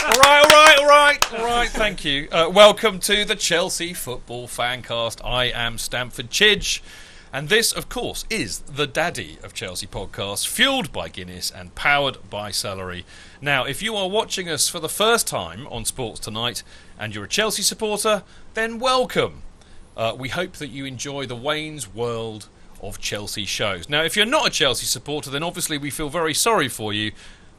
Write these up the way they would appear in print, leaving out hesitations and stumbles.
All right. Thank you. Welcome to the Chelsea Football FanCast. I am Stamford Chidge, and this, of course, is the daddy of Chelsea podcasts, fueled by Guinness and powered by Celery. Now, if you are watching us for the first time on Sports Tonight and you're a Chelsea supporter, then welcome. We hope that you enjoy the Wayne's World of Chelsea shows. Now, if you're not a Chelsea supporter, then obviously we feel very sorry for you.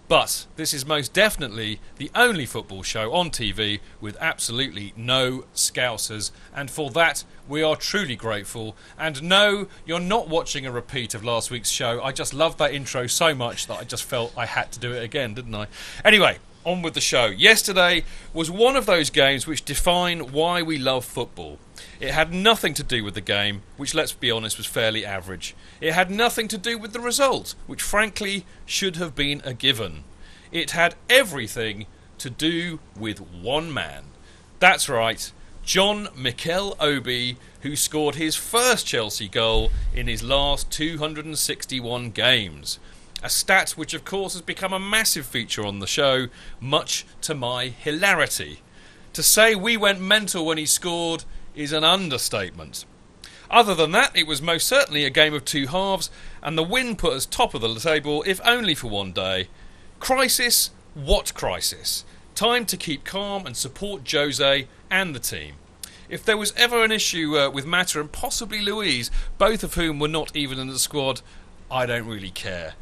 But this is most definitely the only football show on TV with absolutely no Scousers, and for that we are truly grateful. And no, you're not watching a repeat of last week's show. I just loved that intro so much that I just felt I had to do it again, didn't I? Anyway, on with the show. Yesterday was one of those games which define why we love football. It had nothing to do with the game, which, let's be honest, was fairly average. It had nothing to do with the result, which frankly should have been a given. It had everything to do with one man. That's right, John Mikel Obi, who scored his first Chelsea goal in his last 261 games. A stat which, of course, has become a massive feature on the show, much to my hilarity. To say we went mental when he scored is an understatement. Other than that, it was most certainly a game of two halves, and the win put us top of the table, if only for one day. Crisis? What crisis? Time to keep calm and support Jose and the team. If there was ever an issue with Mata and possibly Luiz, both of whom were not even in the squad, I don't really care.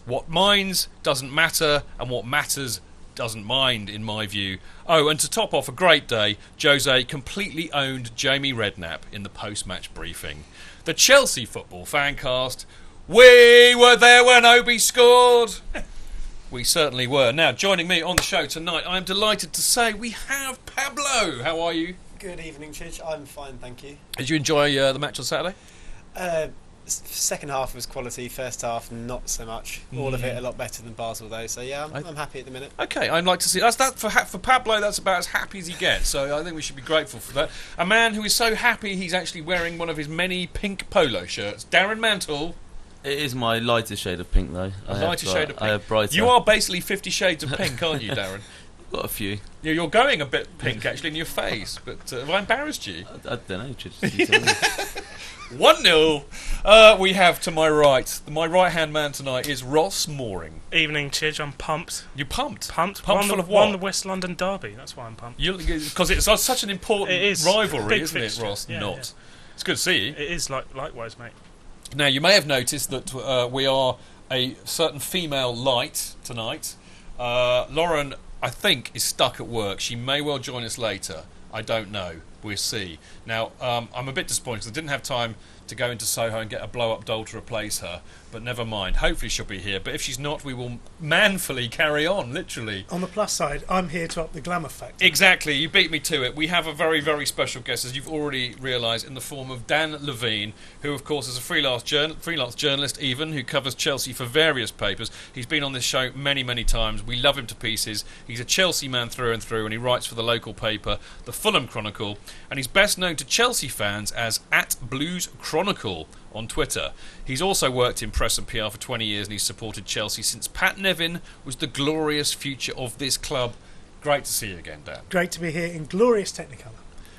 What minds doesn't matter, and what matters doesn't mind, in my view. Oh, and to top off a great day, Jose completely owned Jamie Redknapp in the post-match briefing. The Chelsea Football FanCast. We were there when Obi scored. We certainly were. Now, joining me on the show tonight, I am delighted to say we have Pablo. How are you? Good evening, Chidge. I'm fine, thank you. Did you enjoy the match on Saturday? Second half was quality, first half not so much. All of it a lot better than Basel though, so yeah, I'm happy at the minute. Okay, I'd like to see that for Pablo. That's about as happy as he gets, so I think we should be grateful for that. A man who is so happy he's actually wearing one of his many pink polo shirts. Darren Mantle. It is my lighter shade of pink though. A lighter shade of pink. I have brighter. You are basically 50 shades of pink, aren't you, Darren? Got a few. You're going a bit pink actually in your face, but have I embarrassed you? I don't know. Just 1-0. We have to my right, my right-hand man tonight is Ross Mooring. Evening, Chidge. I'm pumped. You pumped? Pumped full of what? Won the West London derby. That's why I'm pumped. Because it's such an important rivalry, isn't it, Ross? Yeah, Not. Yeah. It's good to see you. It is likewise, mate. Now, you may have noticed that we are a certain female light tonight. Lauren, I think, is stuck at work. She may well join us later. I don't know. We'll see. Now, I'm a bit disappointed. I didn't have time to go into Soho and get a blow-up doll to replace her, but never mind. Hopefully she'll be here, but if she's not, we will manfully carry on, literally. On the plus side, I'm here to up the glamour factor. Exactly, you beat me to it. We have a very, very special guest, as you've already realised, in the form of Dan Levine, who, of course, is a freelance journalist, even, who covers Chelsea for various papers. He's been on this show many, many times. We love him to pieces. He's a Chelsea man through and through, and he writes for the local paper, the Fulham Chronicle, and he's best known to Chelsea fans as @BluesChronicle on Twitter. He's also worked in press and PR for 20 years, and he's supported Chelsea since Pat Nevin was the glorious future of this club. Great to see you again, Dan. Great to be here in glorious Technicolor.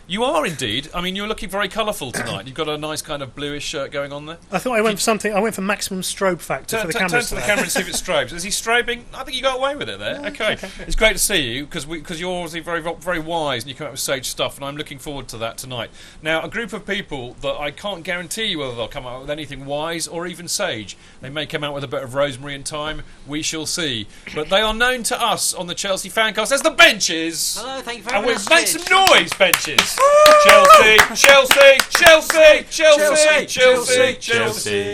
You are indeed. I mean, you're looking very colourful tonight. You've got a nice kind of bluish shirt going on there. I thought I went for something. I went for maximum strobe factor for the camera. Turn to the camera and see if it strobes. Is he strobing? I think you got away with it there. Yeah, okay. It's great to see you because you're obviously very, very wise and you come up with sage stuff, and I'm looking forward to that tonight. Now, a group of people that I can't guarantee you whether they'll come out with anything wise or even sage. They may come out with a bit of rosemary and thyme. We shall see. But they are known to us on the Chelsea Fancast as the Benches. Hello, thank you very much. much. And make some noise, Benches. Chelsea.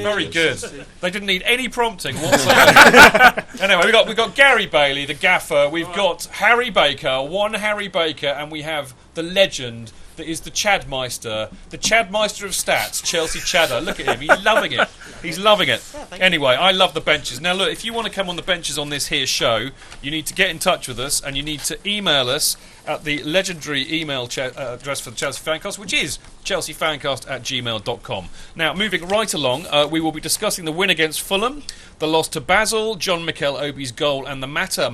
Very good. They didn't need any prompting whatsoever. Anyway, we've got Gary Bailey, the gaffer. We've got Harry Baker, one Harry Baker, and we have the legend, that is the Chadmeister, the Chadmeister of stats, Chelsea Chadder. Look at him, he's loving it. He's loving it. Anyway, I love the benches. Now look, if you want to come on the benches on this here show, you need to get in touch with us and you need to email us at the legendary email address for the Chelsea Fancast, which is chelseafancast@gmail.com. Now, moving right along, we will be discussing the win against Fulham, the loss to Basel, John Mikel Obi's goal, and the matter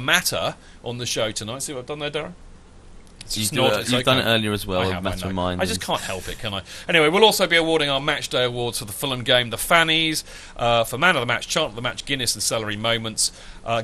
on the show tonight. See what I've done there, Darren? You've done it earlier as well. I just can't help it, can I? Anyway, we'll also be awarding our match day awards for the Fulham game, the Fannies, for man of the match, chant of the match, Guinness and celery moments.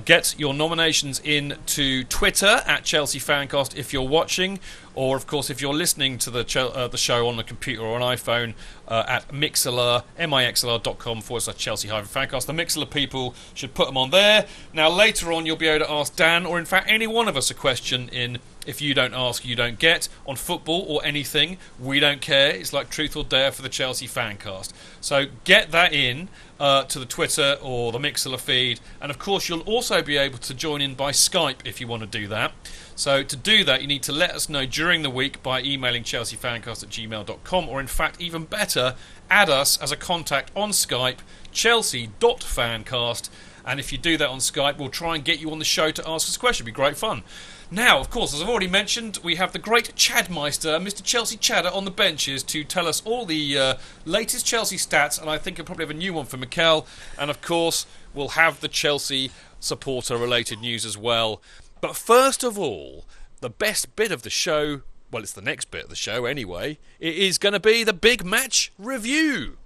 Get your nominations in to Twitter at Chelsea Fancast if you're watching, or of course if you're listening to the show on a computer or an iPhone at Mixlr, mixlr.com/Chelsea-Fancast. The Mixlr people should put them on there. Now later on you'll be able to ask Dan, or in fact any one of us, a question in If You Don't Ask, You Don't Get, on football or anything. We don't care. It's like truth or dare for the Chelsea Fancast. So get that in to the Twitter or the Mixlr feed. And of course you'll also be able to join in by Skype if you want to do that. So to do that you need to let us know during the week by emailing chelseafancast@gmail.com, or in fact even better, add us as a contact on Skype, chelsea.fancast. And if you do that on Skype, we'll try and get you on the show to ask us a question. It'll be great fun. Now, of course, as I've already mentioned, we have the great Chadmeister, Mr. Chelsea Chadder, on the benches to tell us all the latest Chelsea stats, and I think he'll probably have a new one for Mikel. And, of course, we'll have the Chelsea supporter-related news as well. But first of all, the best bit of the show, well, it's the next bit of the show anyway, it is going to be the big match review.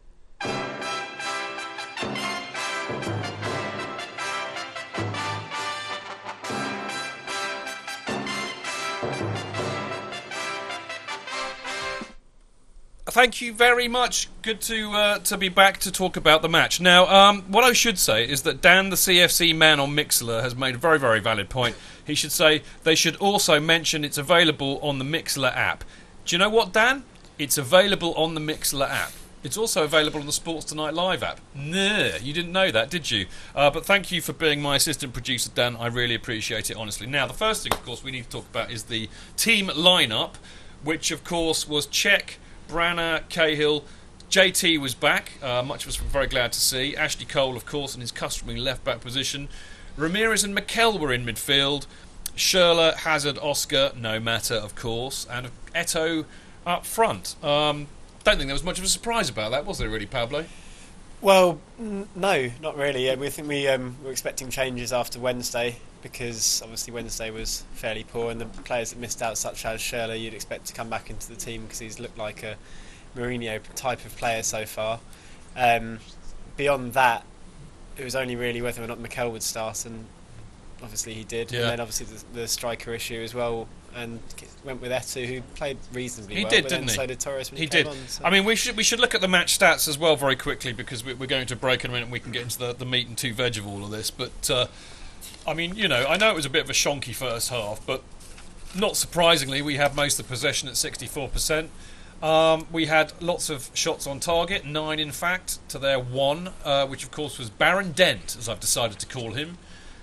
Thank you very much. Good to be back to talk about the match. Now, what I should say is that Dan, the CFC man on Mixlr, has made a very, very valid point. He should say they should also mention it's available on the Mixlr app. Do you know what, Dan? It's available on the Mixlr app. It's also available on the Sports Tonight Live app. No, you didn't know that, did you? But thank you for being my assistant producer, Dan. I really appreciate it, honestly. Now, the first thing, of course, we need to talk about is the team lineup, which, of course, was Cech, Branner, Cahill. JT was back, much of us were very glad to see. Ashley Cole, of course, in his customary left-back position. Ramirez and Mikel were in midfield. Schürrle, Hazard, Oscar, no matter, of course. And Eto'o up front. Don't think there was much of a surprise about that, was there, really, Pablo? Well, no, not really. We think we were expecting changes after Wednesday, because obviously Wednesday was fairly poor, and the players that missed out, such as Schürrle, you'd expect to come back into the team because he's looked like a Mourinho type of player so far. Beyond that, it was only really whether or not Mikel would start, and obviously he did. Yeah. And then obviously the striker issue as well, and went with Eto'o, who played reasonably well. He did, didn't he? So did Torres when he came did. on. So. I mean, we should look at the match stats as well very quickly, because we're going to break in a minute and we can get into the meat and two veg of all of this. But I mean, you know, I know it was a bit of a shonky first half, but not surprisingly, we had most of the possession at 64%. We had lots of shots on target, 9 in fact, to their 1, which of course was Baron Dent, as I've decided to call him.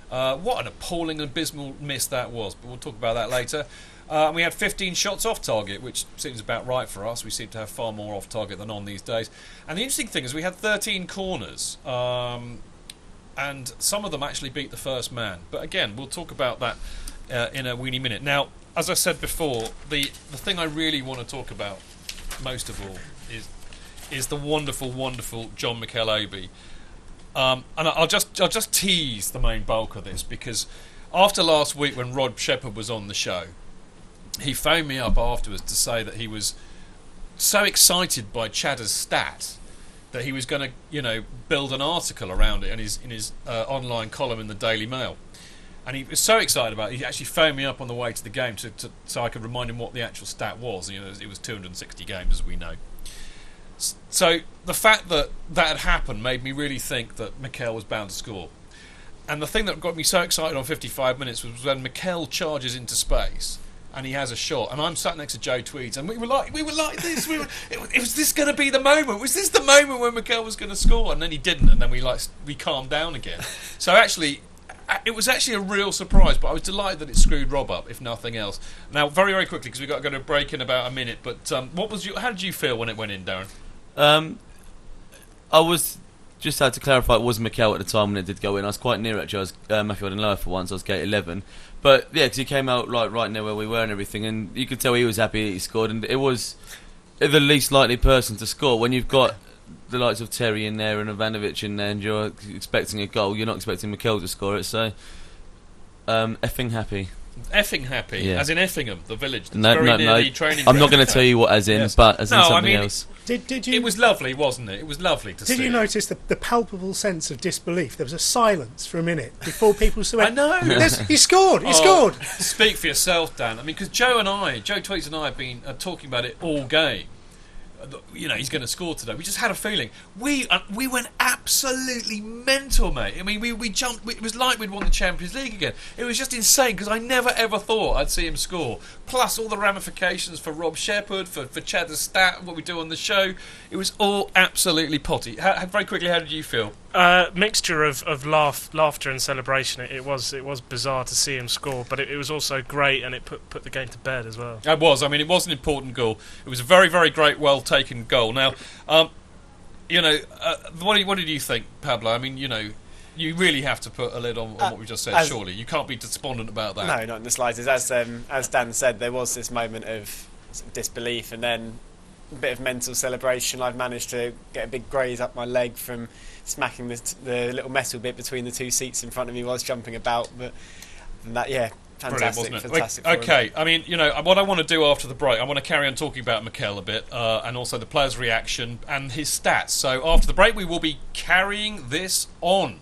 What an appalling and abysmal miss that was, but we'll talk about that later. We had 15 shots off target, which seems about right for us. We seem to have far more off target than on these days. And the interesting thing is we had 13 corners, and some of them actually beat the first man. But again, we'll talk about that in a weeny minute. Now, as I said before, the thing I really want to talk about most of all is the wonderful, wonderful John Mikel Obi. And I'll just tease the main bulk of this, because after last week when Rod Shepherd was on the show, he phoned me up afterwards to say that he was so excited by Chadder's stat that he was going to, you know, build an article around it in his online column in the Daily Mail. And he was so excited about it, he actually phoned me up on the way to the game so I could remind him what the actual stat was. You know, it was 260 games, as we know. So the fact that had happened made me really think that Mikel was bound to score. And the thing that got me so excited on 55 minutes was when Mikel charges into space and he has a shot, and I'm sat next to Joe Tweeds, and we were like this. Was this going to be the moment? Was this the moment when Mikel was going to score? And then he didn't, and then we calmed down again. So actually, It was actually a real surprise, but I was delighted that it screwed Rob up, if nothing else. Now, very, very quickly, because we've got to go to break in about a minute, but how did you feel when it went in, Darren? I was... Just had to clarify, it was Mikel at the time when it did go in. I was quite near, actually. I was Matthew Lower for once. I was gate 11. But, yeah, because he came out right near where we were and everything, and you could tell he was happy he scored, and it was the least likely person to score. When you've got the likes of Terry in there and Ivanovic in there and you're expecting a goal, you're not expecting Mikel to score it, so effing happy. Effing happy, yeah. As in Effingham, the village that's no, very near the training ground. I'm not going to tell you what as in, yes. But as in something else. Did you? It was lovely, wasn't it? It was lovely to see. Did you notice the palpable sense of disbelief? There was a silence for a minute before people said, I know. He scored! He scored! Speak for yourself, Dan. I mean, because Joe Tweets and I have been talking about it all game. You know, he's going to score today. We just had a feeling. We went absolutely mental, mate. I mean, we jumped. It was like we'd won the Champions League again. It was just insane because I never ever thought I'd see him score. Plus all the ramifications for Rob Shepherd, for Chad the Stat, what we do on the show. It was all absolutely potty. Very quickly, how did you feel? Mixture of laughter and celebration. It was bizarre to see him score, but it was also great, and it put the game to bed as well. It was. I mean, it was an important goal. It was a very, very great, well taken goal. Now, you know, what did you think, Pablo? I mean, you know, you really have to put a lid on what we just said. Surely, you can't be despondent about that. No, not in the slightest. As Dan said, there was this moment of disbelief, and then a bit of mental celebration. I've managed to get a big graze up my leg from smacking the little metal bit between the two seats in front of me while I was jumping about. But that, yeah, fantastic, fantastic. Okay, I mean, you know, what I want to do after the break, I want to carry on talking about Mikel a bit, and also the player's reaction and his stats. So after the break, we will be carrying this on.